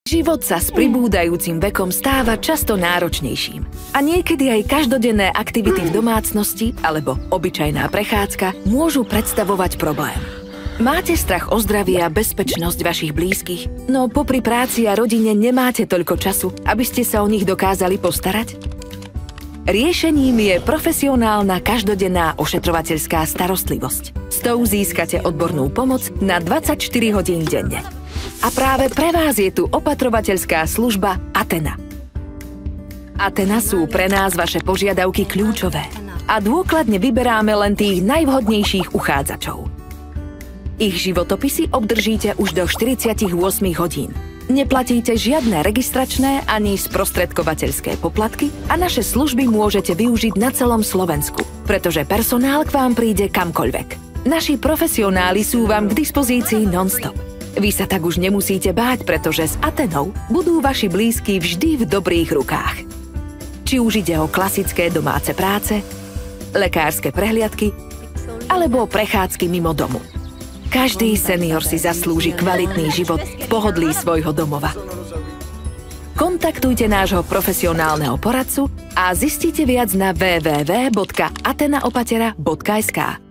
Život sa s pribúdajúcim vekom stáva často náročnejším. A niekedy aj každodenné aktivity v domácnosti alebo obyčajná prechádzka môžu predstavovať problém. Máte strach o zdravie a bezpečnosť vašich blízkych, no popri práci a rodine nemáte toľko času, aby ste sa o nich dokázali postarať? Riešením je profesionálna každodenná ošetrovateľská starostlivosť. S tou získate odbornú pomoc na 24 hodín denne. A práve pre vás je tu opatrovateľská služba Athena. Athena sú pre nás vaše požiadavky kľúčové a dôkladne vyberáme len tých najvhodnejších uchádzačov. Ich životopisy obdržíte už do 48 hodín. Neplatíte žiadne registračné ani sprostredkovateľské poplatky a naše služby môžete využiť na celom Slovensku, pretože personál k vám príde kamkoľvek. Naši profesionáli sú vám k dispozícii non-stop. Vy sa tak už nemusíte báť, pretože s Athenou budú vaši blízky vždy v dobrých rukách. Či už ide o klasické domáce práce, lekárske prehliadky alebo prechádzky mimo domu. Každý senior si zaslúži kvalitný život v pohodlí svojho domova. Kontaktujte nášho profesionálneho poradcu a zistite viac na www.athenaopatera.sk.